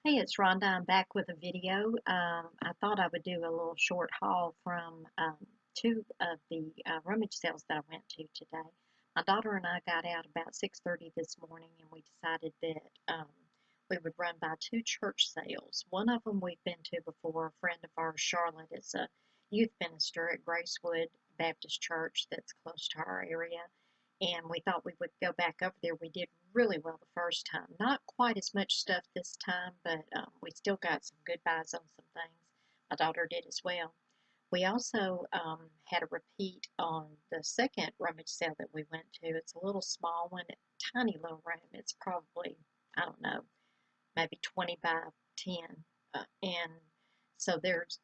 Hey, it's Rhonda. I'm back with a video. I thought I would do a little short haul from two of the rummage sales that I went to today. My daughter and I got out about 6:30 this morning, and we decided that we would run by two church sales. One of them we've been to before. A friend of ours, Charlotte, is a youth minister at Gracewood Baptist Church that's close to our area, and we thought we would go back over there. We did really well the first time. Not quite as much stuff this time, but we still got some good buys on some things. My daughter did as well. We also had a repeat on the second rummage sale that we went to. It's a little small one, tiny little room. It's probably, I don't know, maybe 20 by 10. And so there's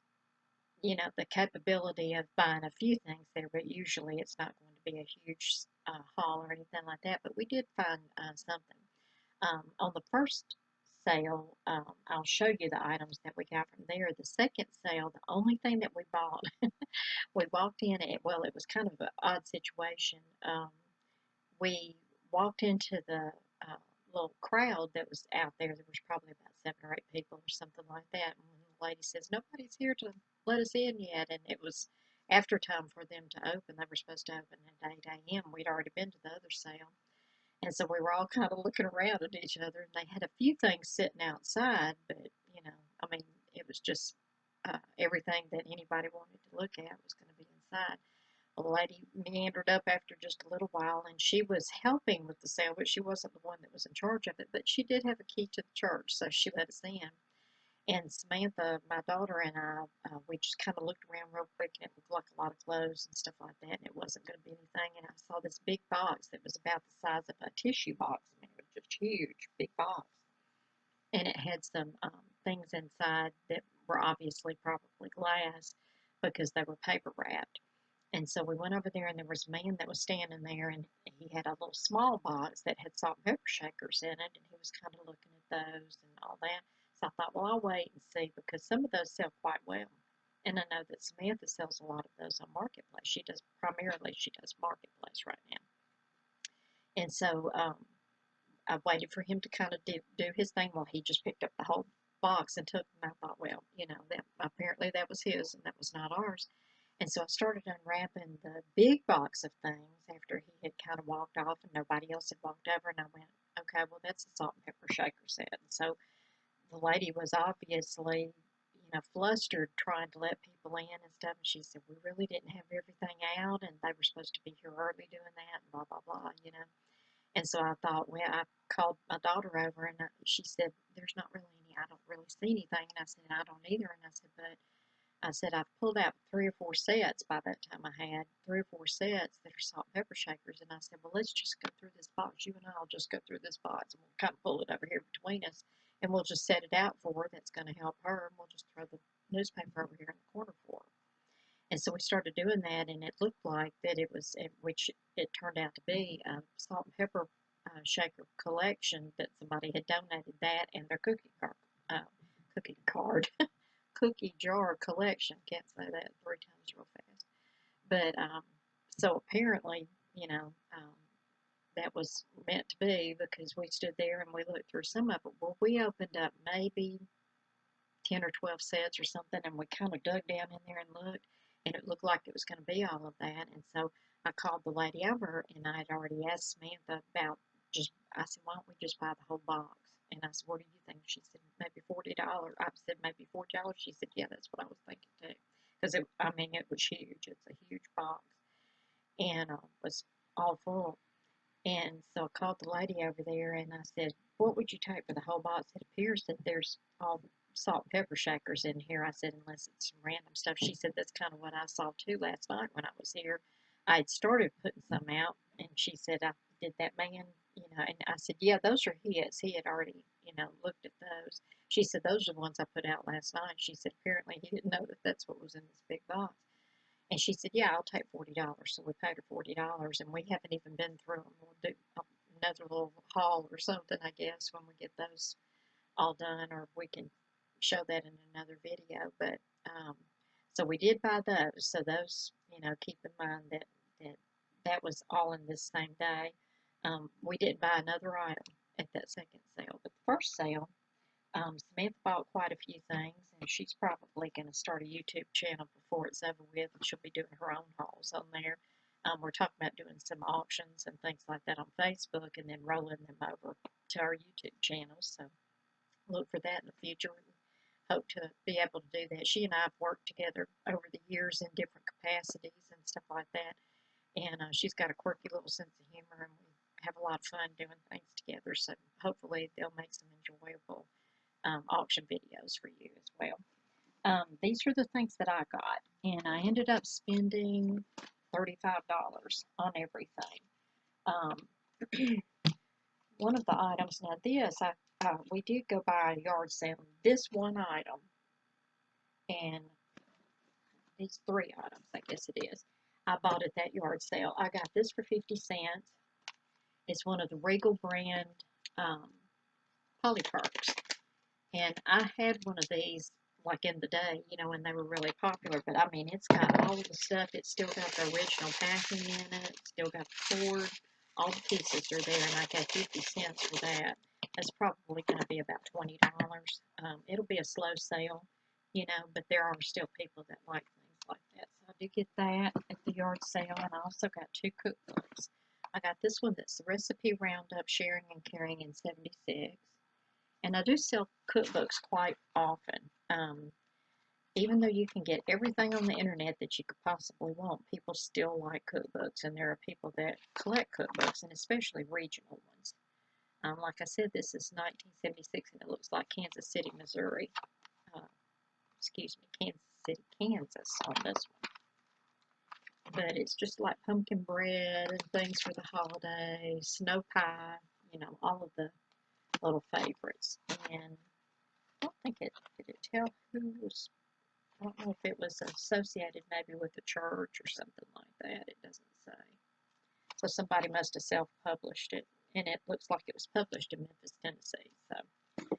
the capability of buying a few things there, but usually it's not going to be a huge haul or anything like that. But we did find something. On the first sale, I'll show you the items that we got from there. The second sale, the only thing that we bought, we walked in, well, it was kind of an odd situation. We walked into the uh, little crowd that was out there. There was probably about 7 or 8 people or something like that. And the lady says, "Nobody's here to let us in yet." And it was after time for them to open. They were supposed to open at 8 a.m. We'd already been to the other sale. And so we were all kind of looking around at each other. And they had a few things sitting outside, but, I mean, it was just everything that anybody wanted to look at was going to be inside. A lady meandered up after just a little while, and she was helping with the sale, but she wasn't the one that was in charge of it. But she did have a key to the church, so she let us in. And Samantha, my daughter, and I, we just kind of looked around real quick, and it looked like a lot of clothes and stuff like that, and it wasn't going to be anything. And I saw this big box that was about the size of a tissue box. I mean, it was just huge, big box. And it had some things inside that were obviously probably glass because they were paper wrapped. And so we went over there, and there was a man that was standing there, and he had a little small box that had salt and pepper shakers in it, and he was kind of looking at those and all that. So I thought, well, I'll wait and see because some of those sell quite well. And I know that Samantha sells a lot of those on Marketplace. She does Marketplace right now. And so I waited for him to kind of do his thing. Well, he just picked up the whole box and took them. I thought, well, that apparently that was his and that was not ours. And so I started unwrapping the big box of things after he had kind of walked off and nobody else had walked over. And I went, okay, well, that's the salt and pepper shaker set. And so the lady was obviously, flustered trying to let people in and stuff. And she said, we really didn't have everything out and they were supposed to be here early doing that and blah, blah, blah. And so I thought, well, I called my daughter over and she said, there's not really any, I don't really see anything. And I said, I don't either. And I said, but I said, I've pulled out 3 or 4 sets by that time. I had 3 or 4 sets that are salt and pepper shakers. And I said, well, let's just go through this box. You and I will just go through this box and we'll kind of pull it over here between us. And we'll just set it out for her. That's going to help her. And we'll just throw the newspaper over here in the corner for her. And so we started doing that, and it looked like that it was, which it turned out to be, a salt and pepper shaker collection that somebody had donated that and their cookie card, cookie jar collection. Can't say that 3 times real fast. But so apparently, that was meant to be because we stood there and we looked through some of it. Well, we opened up maybe 10 or 12 sets or something, and we kind of dug down in there and looked, and it looked like it was going to be all of that. And so I called the lady over, and I had already asked Samantha about I said, why don't we just buy the whole box? And I said, what do you think? She said, maybe $40. I said, maybe $40. She said, yeah, that's what I was thinking too. Because it was huge. It's a huge box. And it was all full. And so I called the lady over there and I said, what would you take for the whole box? It appears that there's all salt and pepper shakers in here. I said, unless it's some random stuff. She said, that's kind of what I saw too last night when I was here. I had started putting some out, and she said, did that man, and I said, yeah, those are his. He had already, looked at those. She said, those are the ones I put out last night. She said, apparently he didn't know that that's what was in this big box. And she said, yeah, I'll take $40. So we paid her $40, and we haven't even been through them. We'll do another little haul or something, I guess, when we get those all done, or we can show that in another video. But so we did buy those. So those, keep in mind that was all in this same day. We did buy another item at that second sale. But the first sale, Samantha bought quite a few things, and she's probably going to start a YouTube channel before it's over with, and she'll be doing her own hauls on there. We're talking about doing some auctions and things like that on Facebook, and then rolling them over to our YouTube channel. So look for that in the future. We hope to be able to do that. She and I have worked together over the years in different capacities and stuff like that, and she's got a quirky little sense of humor, and we have a lot of fun doing things together. So hopefully they'll make some enjoyable auction videos for you as well. These are the things that I got, and I ended up spending $35 on everything. One of the items, now this, we did go by a yard sale. This one item, and these 3 items, I guess it is, I bought at that yard sale. I got this for 50 cents. It's one of the Regal brand Polyperks. And I had one of these like in the day, you know, when they were really popular. But I mean, it's got all of the stuff. It's still got the original packing in it. It's still got the cord. All the pieces are there, and I got 50 cents for that. That's probably going to be about $20. It'll be a slow sale, you know, but there are still people that like things like that. So I did get that at the yard sale, and I also got 2 cookbooks. I got this one that's the Recipe Roundup Sharing and Caring in 76. And I do sell cookbooks quite often. Even though you can get everything on the internet that you could possibly want, people still like cookbooks, and there are people that collect cookbooks, and especially regional ones. Like I said, this is 1976, and it looks like Kansas City, Missouri. Excuse me, Kansas City, Kansas on this one. But it's just like pumpkin bread and things for the holidays, snow pie, you know, all of the little favorites. And I don't think did it tell who was, I don't know if it was associated maybe with the church or something like that. It doesn't say. So somebody must have self-published it, and it looks like it was published in Memphis, Tennessee. So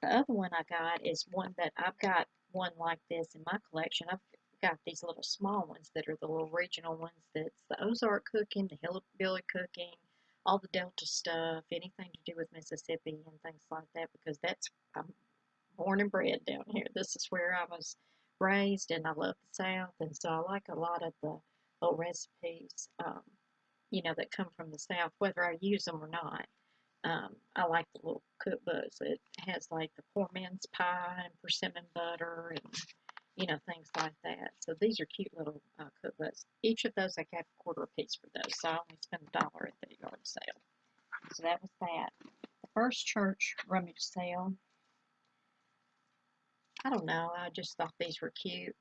the other one I got is one that I've got one like this in my collection. I've got these little small ones that are the little regional ones. That's the Ozark cooking, the Hillbilly cooking, all the Delta stuff, anything to do with Mississippi and things like that, because I'm born and bred down here. This is where I was raised, and I love the South, and so I like a lot of the little recipes, you know, that come from the South, whether I use them or not. I like the little cookbooks. It has like the poor man's pie and persimmon butter and, you know, things like that. So these are cute little cookbooks. Each of those I got a quarter a piece for those, so I only spent $1 at the yard sale. So that was that. The first church rummage sale, I don't know, I just thought these were cute.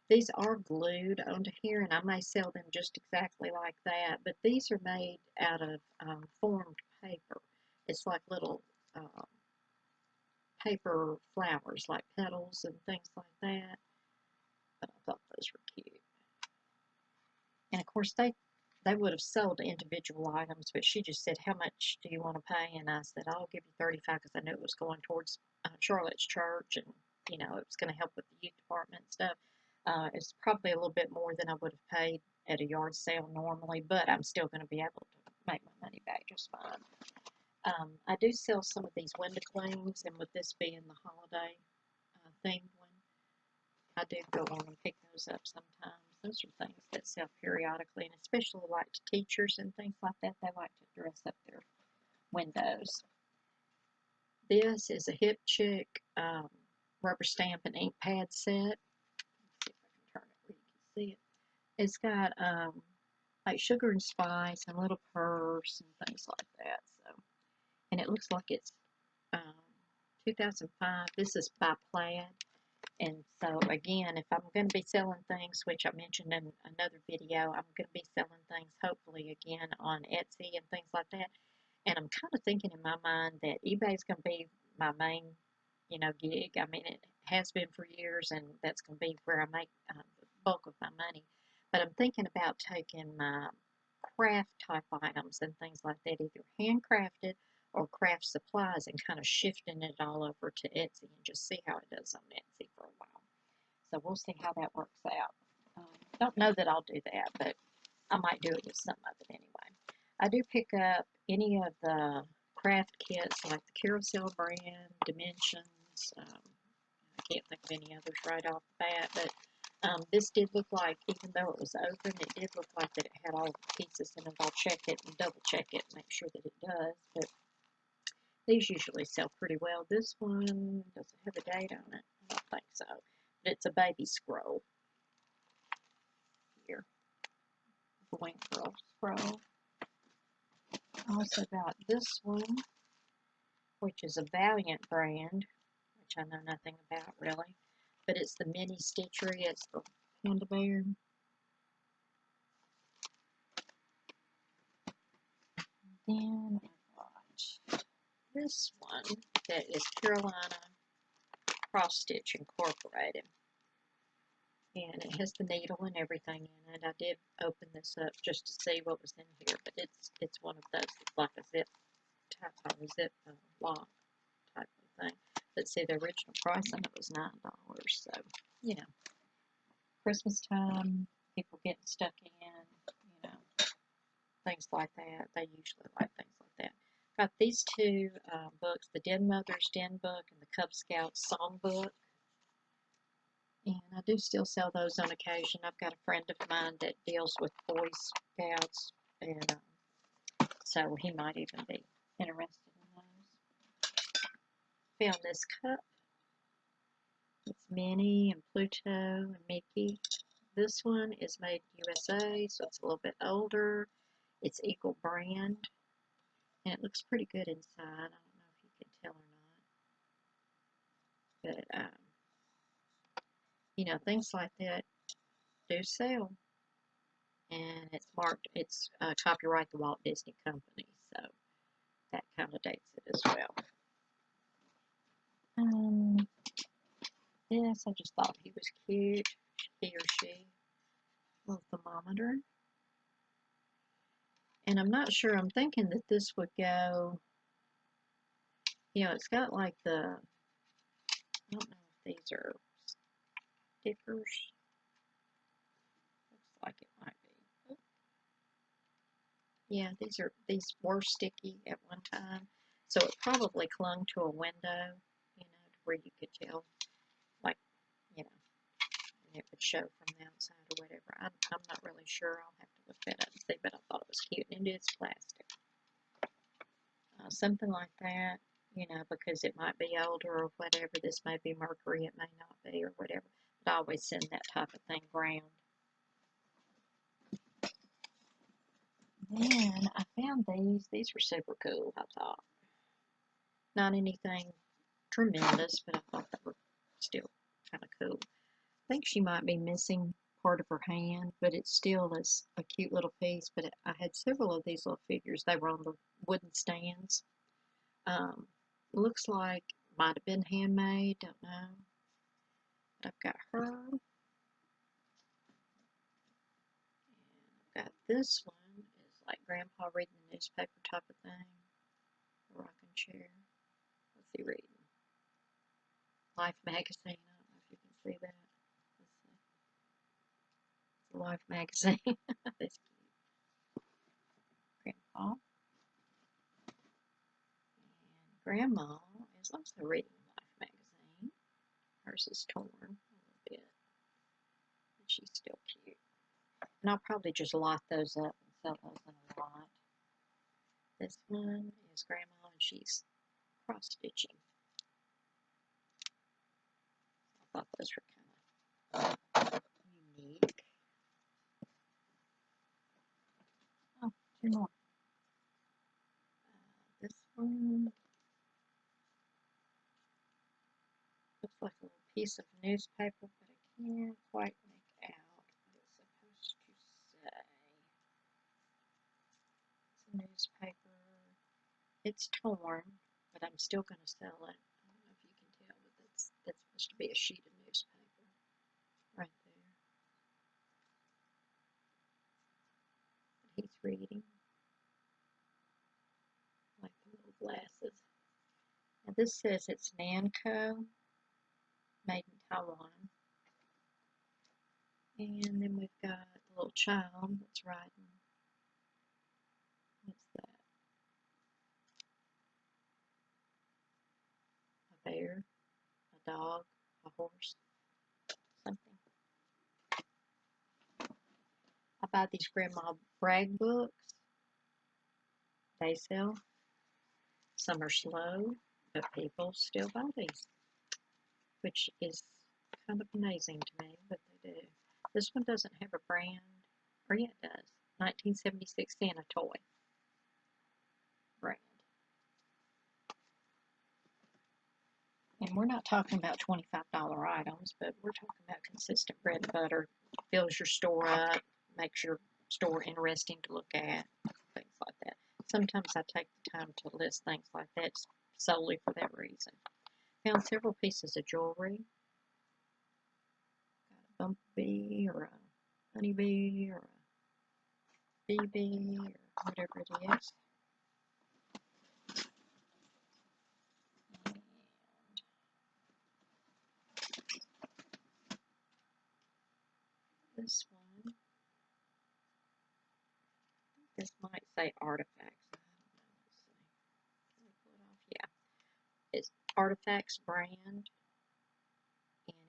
These are glued onto here, and I may sell them just exactly like that, but these are made out of formed paper. It's like little paper flowers, like petals and things like that. But I thought those were cute. And of course, they would have sold individual items, but she just said, "How much do you want to pay?" And I said, "I'll give you 35 because I knew it was going towards Charlotte's church, and you know it was going to help with the youth department and stuff." It's probably a little bit more than I would have paid at a yard sale normally, but I'm still going to be able to make my money back just fine. I do sell some of these window clings, and with this being the holiday themed one, I do go on and pick those up sometimes. Those are things that sell periodically, and especially like to teachers and things like that. They like to dress up their windows. This is a Hip Chick rubber stamp and ink pad set. See if I can turn it where you can see it. It's got like sugar and spice and little purse and things like that. So, and it looks like it's 2005. This is by Plaid. And so again, if I'm going to be selling things, which I mentioned in another video, I'm going to be selling things hopefully again on Etsy and things like that. And I'm kind of thinking in my mind that eBay is going to be my main, you know, gig. I mean, it has been for years, and that's going to be where I make the bulk of my money. But I'm thinking about taking my craft type items and things like that, either handcrafted or craft supplies, and kind of shifting it all over to Etsy and just see how it does on Etsy for a while. So we'll see how that works out. Don't know that I'll do that, but I might do it with some of it anyway. I do pick up any of the craft kits like the Carousel brand, Dimensions. I can't think of any others right off the bat, but this did look like, even though it was open, it did look like that it had all the pieces in it. I'll check it and double check it and make sure that it does, but these usually sell pretty well. This one doesn't have a date on it. I don't think so, but it's a baby scroll here, the Wing Girl scroll. I also got this one, which is a Valiant brand, which I know nothing about really, but it's the mini Stitchery. It's the Panda Bear. Then I got this one that is Carolina Cross Stitch Incorporated. And it has the needle and everything in it. I did open this up just to see what was in here, but it's one of those that's like a zip type or zip lock type of thing. But see, the original price on it was $9. So, you know, Christmas time, people getting stuck in, you know, things like that. They usually like things like that. Got these two books, the Den Mother's Den book and the Cub Scouts Song book. And I do still sell those on occasion. I've got a friend of mine that deals with Boy Scouts, and so he might even be interested in those. Found this cup. It's Minnie and Pluto and Mickey. This one is made USA, so it's a little bit older. It's Eagle brand, and it looks pretty good inside. I don't know if you can tell or not, but you know, things like that do sell. And it's marked, it's copyright the Walt Disney Company, so that kind of dates it as well. This, I just thought he was cute, he or she. Little thermometer. And I'm not sure, I'm thinking that this would go, you know, it's got like the, I don't know if these are stickers. Looks like it might be. Yeah, these were sticky at one time, so it probably clung to a window, you know, to where you could tell, like, you know, and it would show from the outside or whatever. I'm not really sure. I'll have to look that up and see, but I thought it was cute, and it is plastic. Something like that, you know, because it might be older or whatever. This may be mercury, it may not be, or whatever. But I always send that type of thing ground. Then I found these. These were super cool, I thought. Not anything tremendous, but I thought they were still kind of cool. I think she might be missing part of her hand, but it still is a cute little piece. But I had several of these little figures. They were on the wooden stands. Looks like might have been handmade, don't know. But I've got her. And I've got this one. It's like Grandpa reading the newspaper type of thing. A rocking chair. What's he reading? Life magazine. I don't know if you can see that. Let's see. It's a Life magazine. That's cute. Grandpa. And Grandma is also reading Life magazine. Hers is torn a little bit. But she's still cute. And I'll probably just lot those up and sell those in a lot. This one is Grandma, and she's cross-stitching. I thought those were kind of unique. Oh, two more. This one looks like a little piece of newspaper, but I can't quite make out what it's supposed to say. It's a newspaper. It's torn, but I'm still going to sell it. I don't know if you can tell, but that's supposed to be a sheet of newspaper right there. But he's reading, like the little glasses. Now this says it's Nanco, made in Taiwan. And then we've got a little child that's riding. What's that? bear, a dog, a horse, something. I buy these Grandma Bragg books. They sell. Some are slow, but people still buy these, which is kind of amazing to me, but they do. This one doesn't have a brand, or yeah, it does. 1976 Santa toy brand. And we're not talking about $25 items, but we're talking about consistent bread and butter. Fills your store up, makes your store interesting to look at, things like that. Sometimes I take the time to list things like that solely for that reason. Found several pieces of jewelry. Got a bumblebee or a honeybee or a BB or whatever it is. And this one, this might say artifacts. I don't know. Let's see. Can we pull it off? Yeah. It's Artifacts brand. And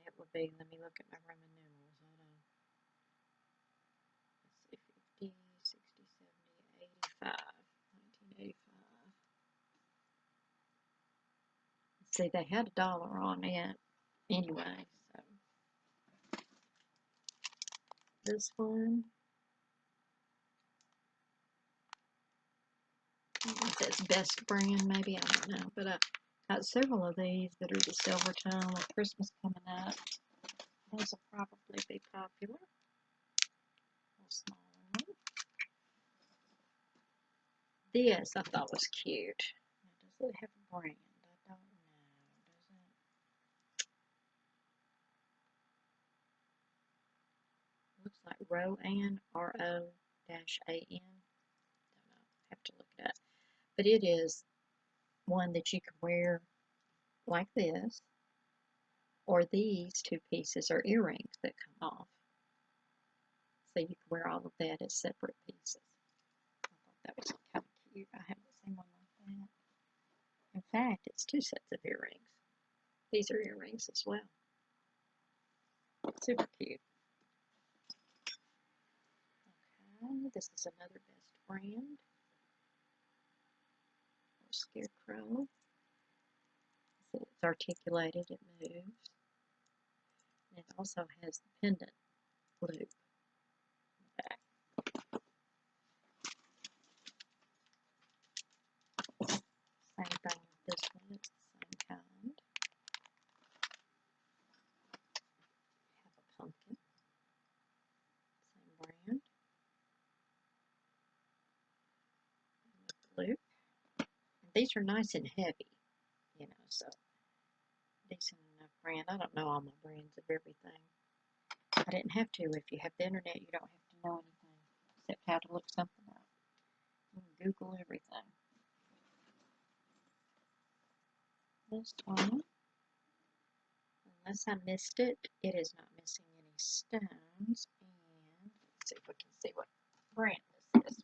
it would be, let me look at my Roman numerals. Hold on. Let's see, 50, 60, 70, 85. 1985. See, they had $1 on it anyway, so. This one. It says best brand, maybe, I don't know. But I got several of these that are the silver tone with Christmas coming up. Those will probably be popular. A smaller one. This I thought was cute. Now, does it have a brand? I don't know. Does it? Looks like Roan, R-O-A-N. Don't know. Have to look it up. But it is one that you can wear like this, or these two pieces are earrings that come off. So you can wear all of that as separate pieces. I thought that was kind of cute. I haven't seen one like that. In fact, it's two sets of earrings. These are earrings as well. Super cute. Okay, this is another best brand. Scarecrow. So it's articulated, it moves. And it also has the pendant loop in the back. Same thing with this one, it's the same kind. Have a pumpkin. Same brand. And the loop. And these are nice and heavy, you know, so decent enough brand. I don't know all my brands of everything. I didn't have to. If you have the internet, you don't have to know anything except how to look something up. You can Google everything. This one, unless I missed it, it is not missing any stones. And let's see if we can see what brand this is.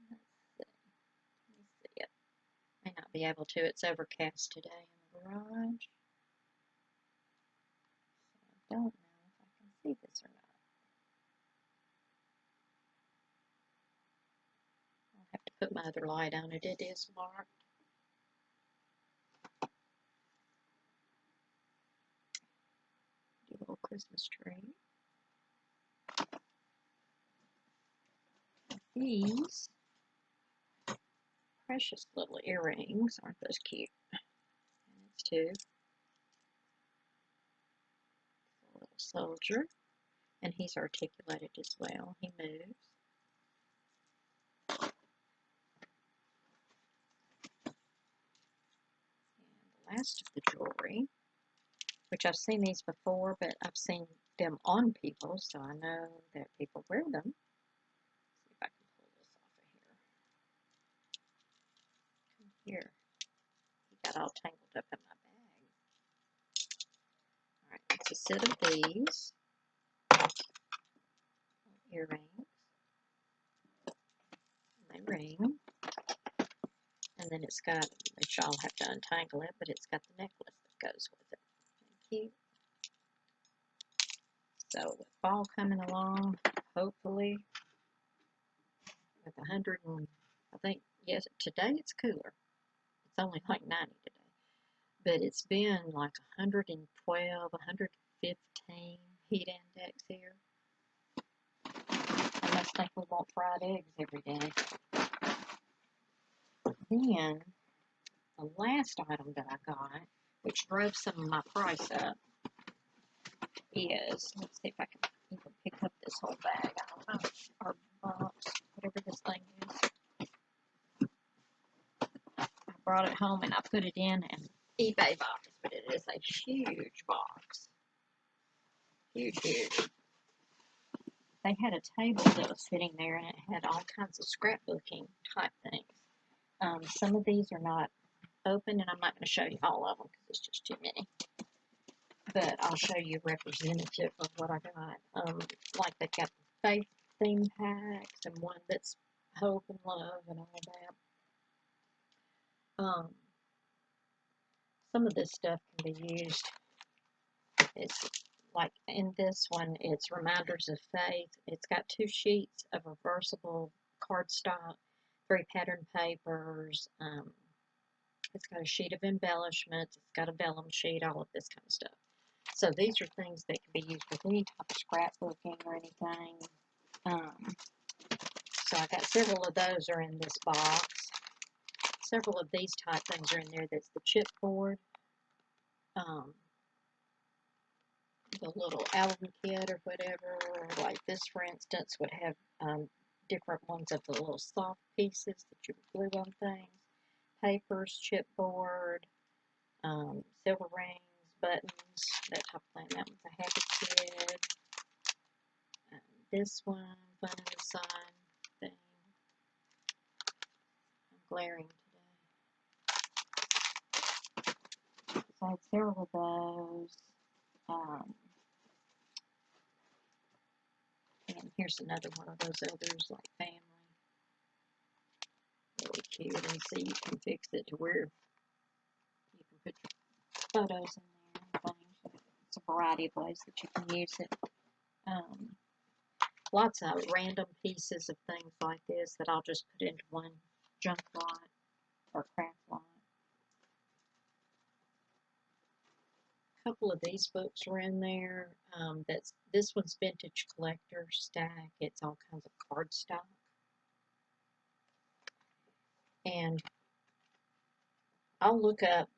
Let's see. Let me see it. May not be able to. It's overcast today in the garage. So I don't know if I can see this or not. I'll have to put my other light on it. It is marked. Do a little Christmas tree. These precious little earrings, aren't those cute? And it's two. A little soldier, and he's articulated as well. He moves. And the last of the jewelry, which I've seen these before, but I've seen them on people, so I know that people wear them. Let's see if I can pull this off of here. Come here. He got all tangled up in my bag. Alright, it's a set of these earrings. They ring. And And then it's got, which I'll have to untangle it, but it's got the necklace that goes with it. Cute. So with fall coming along, hopefully, with 100 and, I think, yes, today it's cooler. It's only like 90 today. But it's been like 112, 115 heat index here. I must think we want fried eggs every day. Then, the last item that I got, which drove some of my price up, is, let's see if I can even pick up this whole bag. I don't know, or box, whatever this thing is. I brought it home and I put it in an eBay box, but it is a huge box. Huge, huge. They had a table that was sitting there and it had all kinds of scrapbooking type things. Some of these are not open, and I'm not going to show you all of them because it's just too many. But I'll show you a representative of what I got. Like they've got the faith theme packs and one that's hope and love and all that. Some of this stuff can be used. It's like in this one, it's Reminders of Faith. It's got 2 sheets of reversible cardstock, 3 pattern papers. It's got a sheet of embellishments. It's got a vellum sheet, all of this kind of stuff. So these are things that can be used with any type of scrapbooking or anything. So I got several of those are in this box. Several of these type things are in there. That's the chipboard. The little album kit or whatever, like this for instance would have different ones of the little soft pieces that you would glue on things, papers, chipboard, silver rings, buttons, that type of thing. That one's a happy kid. This one, fun in the sun thing. I'm glaring today. So I had several of those. And here's another one of those others, like family. Really cute. And see, you can fix it to where you can put your photos in there and things. It's a variety of ways that you can use it. Lots of random pieces of things like this that I'll just put into one junk lot or craft lot. A couple of these books were in there. This one's Vintage Collector Stack. It's all kinds of cardstock. And I'll look up,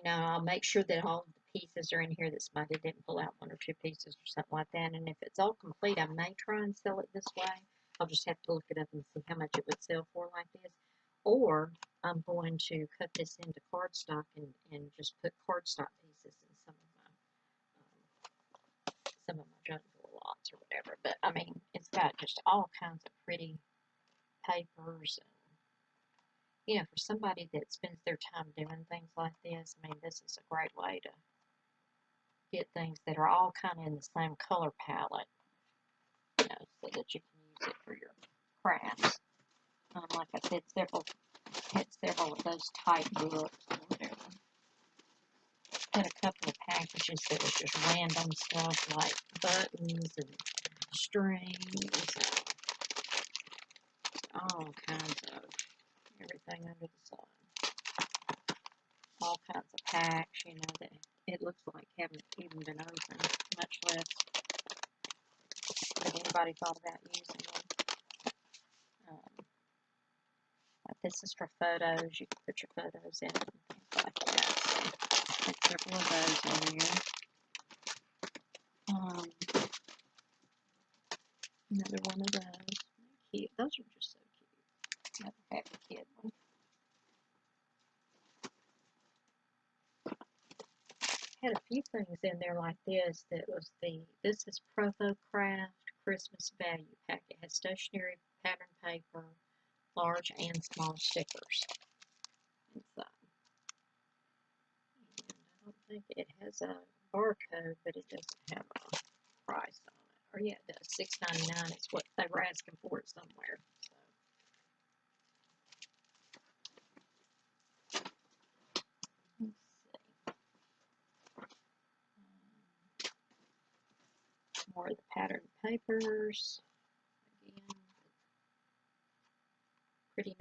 I'll make sure that all of the pieces are in here, that somebody didn't pull out 1 or 2 pieces or something like that. And if it's all complete, I may try and sell it this way. I'll just have to look it up and see how much it would sell for like this. Or I'm going to cut this into cardstock and just put cardstock pieces in some of my junk drawer lots or whatever. But I mean, it's got just all kinds of pretty papers and for somebody that spends their time doing things like this, I mean, this is a great way to get things that are all kind of in the same color palette, so that you can use it for your crafts. Like I said, had several of those type books. Had a couple of packages that was just random stuff like buttons and strings and all kinds of everything under the sun. All kinds of packs, that it looks like haven't even been opened, much less that anybody thought about using them. This is for photos. You can put your photos in and things like that. So, there's several of those in there. Another one of those. Cute. Those are just so cute. Another happy kid one. Had a few things in there like this. This is Provo Craft Christmas Value Pack. It has stationery, pattern paper, large and small stickers inside. And I don't think it has a barcode, but it doesn't have a price on it. Or yeah, it does. $6.99 is what they were asking for it somewhere. more of the patterned papers. Again, prettiness.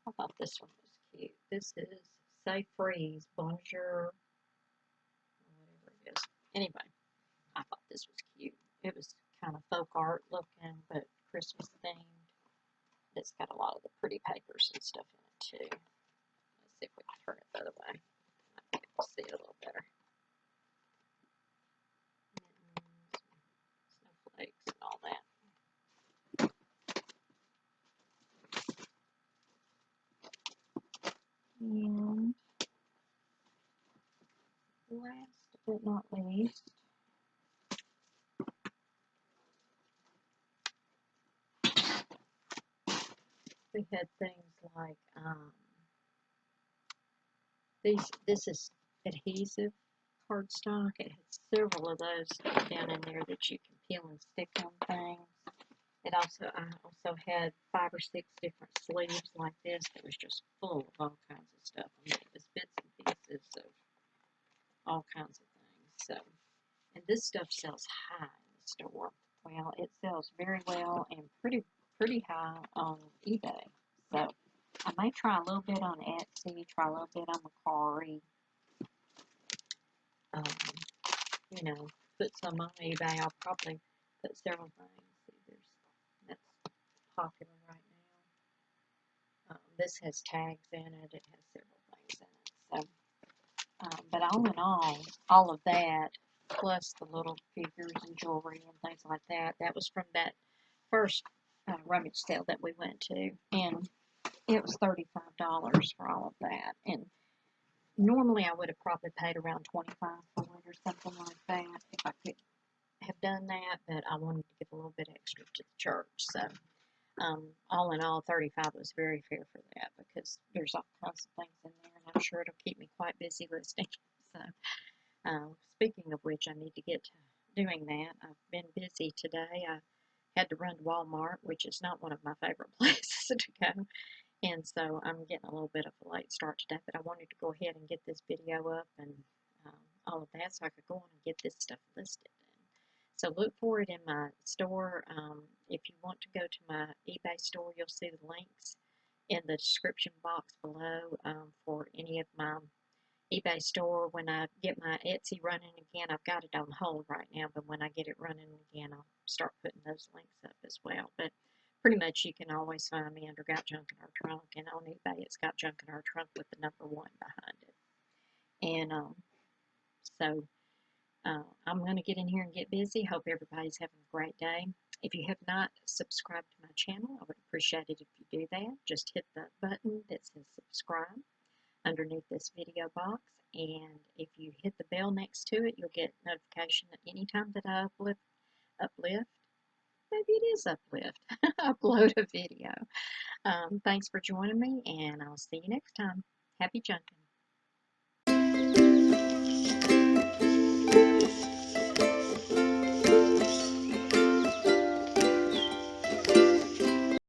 I thought this one was cute. This is Say Freeze, Bonjour, whatever it is. Anyway, I thought this was cute. It was kind of folk art looking, but Christmas themed. It's got a lot of the pretty papers and stuff in it too. Let's see if we can turn it the other way. Might be able to see it a little better. Snowflakes and all that. And last but not least, we had things like this is adhesive cardstock. It has several of those down in there that you can peel and stick on things. I also had 5 or 6 different sleeves like this that was just full of all kinds of stuff. I mean, it was bits and pieces of all kinds of things. So, and this stuff sells high in the store. Well, it sells very well and pretty high on eBay. So I may try a little bit on Etsy, try a little bit on Mercari. You know, put some on eBay. I'll probably put several things. See, that's popular right now. This has tags in it. It has several things in it. So, but all in all of that, plus the little figures and jewelry and things like that, that was from that first rummage sale that we went to, and it was $35 for all of that. And normally I would have probably paid around $25 for it or something like that if I could have done that, but I wanted to give a little bit extra to the church. So all in all, 35 was very fair for that because there's all kinds of things in there, and I'm sure it'll keep me quite busy listing. So speaking of which, I need to get to doing that. I've been busy today. I had to run to Walmart, which is not one of my favorite places to go. And so I'm getting a little bit of a late start today, but I wanted to go ahead and get this video up and all of that so I could go on and get this stuff listed. So look for it in my store. If you want to go to my eBay store, you'll see the links in the description box below for any of my eBay store. When I get my Etsy running again, I've got it on hold right now, but when I get it running again, I'll start putting those links up as well. But pretty much you can always find me under Got Junk in Our Trunk, and on eBay it's Got Junk in Our Trunk with the number 1 behind it. And so I'm going to get in here and get busy. Hope everybody's having a great day. If you have not subscribed to my channel, I would appreciate it if you do that. Just hit the button that says subscribe underneath this video box, and if you hit the bell next to it, you'll get notification that anytime that I maybe it is uplift, upload a video. Thanks for joining me, and I'll see you next time. Happy junking.